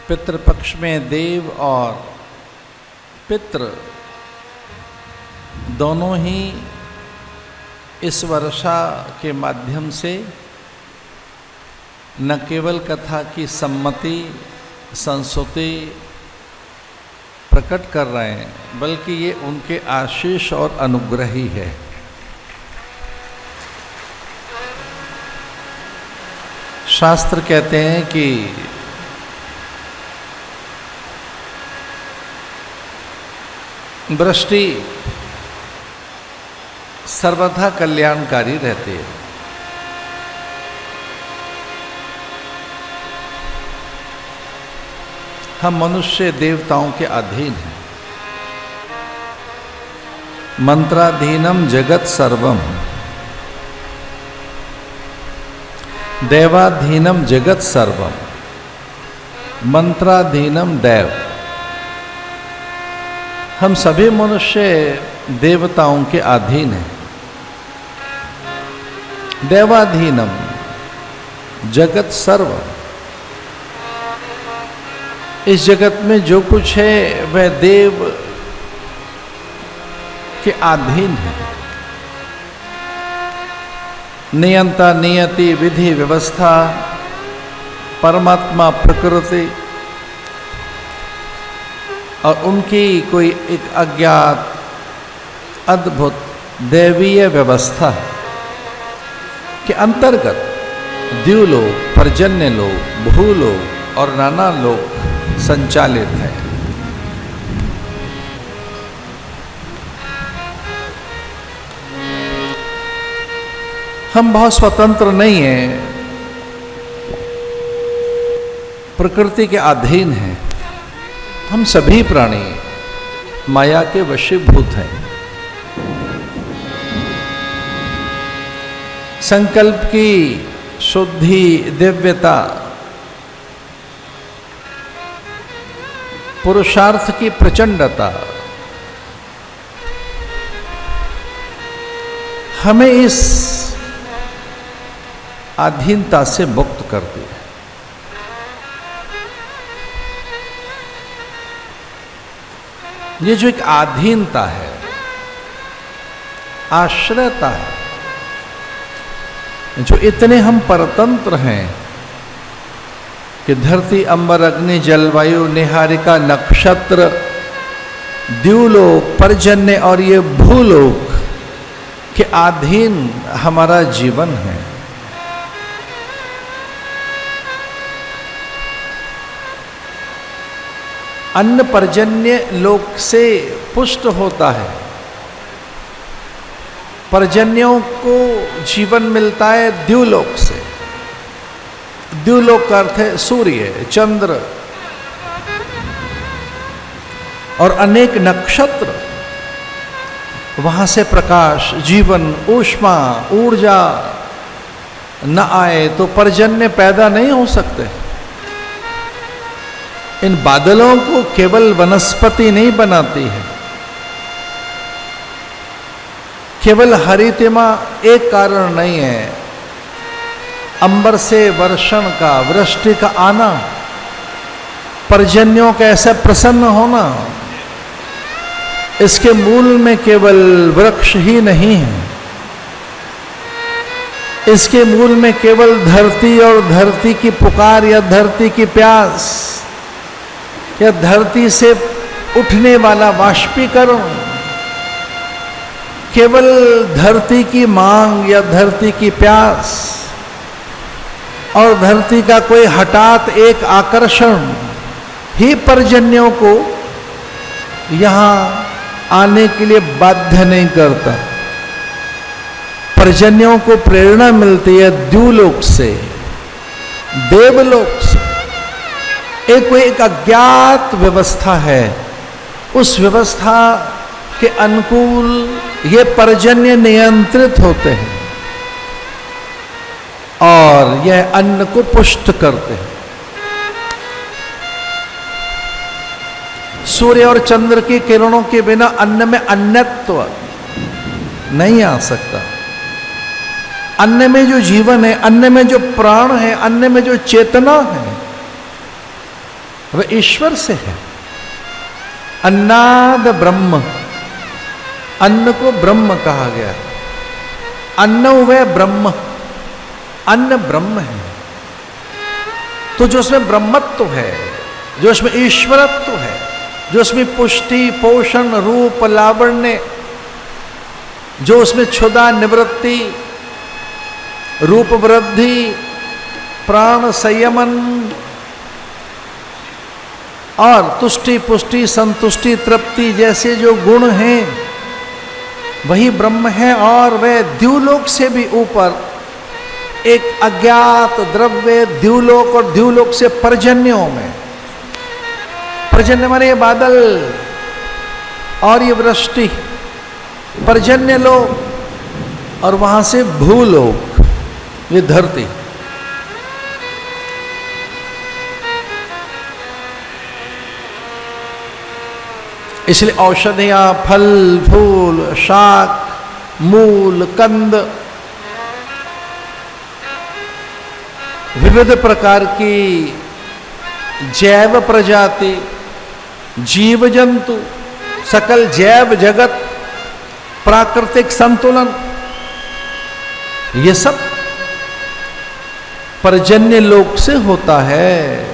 पितृपक्ष में देव और पितृ दोनों ही इस वर्षा के माध्यम से न केवल कथा की सम्मति संस्तुति प्रकट कर रहे हैं, बल्कि ये उनके आशीष और अनुग्रह ही है। शास्त्र कहते हैं कि वृष्टि सर्वथा कल्याणकारी रहती है। हम मनुष्य देवताओं के अधीन हैं। मंत्राधीनम जगत सर्वम, देवाधीनम जगत सर्वम, मंत्राधीनम देव। हम सभी मनुष्य देवताओं के अधीन हैं। देवाधीनम जगत सर्वम, इस जगत में जो कुछ है वह देव के अधीन है। नियंता नियति विधि व्यवस्था परमात्मा प्रकृति और उनकी कोई एक अज्ञात अद्भुत दैवीय व्यवस्था के अंतर्गत द्युलोक, पर्जन्य लोक, भूलोक और नाना लोक संचालित है। हम बहुत स्वतंत्र नहीं हैं, प्रकृति के अधीन हैं। हम सभी प्राणी माया के वशीभूत हैं। संकल्प की शुद्धि, दिव्यता, पुरुषार्थ की प्रचंडता हमें इस अधीनता से मुक्त करती है। ये जो एक अधीनता है, आश्रयता है, जो इतने हम परतंत्र हैं कि धरती, अंबर, अग्नि, जलवायु, निहारिका, नक्षत्र, द्युलोक, पर्जन्य और ये भूलोक के अधीन हमारा जीवन है। अन्न पर्जन्य लोक से पुष्ट होता है। पर्जन्यों को जीवन मिलता है द्युलोक से। द्युलोक का अर्थ है सूर्य, चंद्र और अनेक नक्षत्र। वहां से प्रकाश, जीवन, ऊष्मा, ऊर्जा न आए तो पर्जन्य पैदा नहीं हो सकते। इन बादलों को केवल वनस्पति नहीं बनाती है। केवल हरितिमा एक कारण नहीं है। अंबर से वर्षण का, वृष्टि का आना, पर्जन्यों का ऐसा प्रसन्न होना, इसके मूल में केवल वृक्ष ही नहीं है। इसके मूल में केवल धरती और धरती की पुकार या धरती की प्यास या धरती से उठने वाला वाष्पीकरण, केवल धरती की मांग या धरती की प्यास और धरती का कोई हठात एक आकर्षण ही पर्जन्यों को यहां आने के लिए बाध्य नहीं करता। पर्जन्यों को प्रेरणा मिलती है द्युलोक से, देवलोक से। एक अज्ञात व्यवस्था है। उस व्यवस्था के अनुकूल ये पर्जन्य नियंत्रित होते हैं और यह अन्न को पुष्ट करते हैं। सूर्य और चंद्र की किरणों के बिना अन्न में अन्नत्व नहीं आ सकता। अन्न में जो जीवन है, अन्न में जो प्राण है, अन्न में जो चेतना है, वह ईश्वर से है। अन्नाद ब्रह्म, अन्न को ब्रह्म कहा गया। अन्न वह ब्रह्म, अन्न ब्रह्म है। तो जो उसमें ब्रह्मत्व है, जो उसमें ईश्वरत्व है, जो उसमें पुष्टि, पोषण, रूप, लावण्य, जो उसमें क्षुधा निवृत्ति, रूप वृद्धि, प्राण संयमन और तुष्टि, पुष्टि, संतुष्टि, तृप्ति जैसे जो गुण हैं, वही ब्रह्म है। और वह द्युलोक से भी ऊपर एक अज्ञात द्रव्य द्युलोक और द्युलोक से पर्जन्यों में, पर्जन्य माने ये बादल और ये वृष्टि, पर्जन्य लोक और वहां से भूलोक, ये धरती। इसलिए औषधियां, फल फूल, शाक, मूल, कंद, विविध प्रकार की जैव प्रजाति, जीव जंतु, सकल जैव जगत, प्राकृतिक संतुलन, ये सब पर्जन्य लोक से होता है।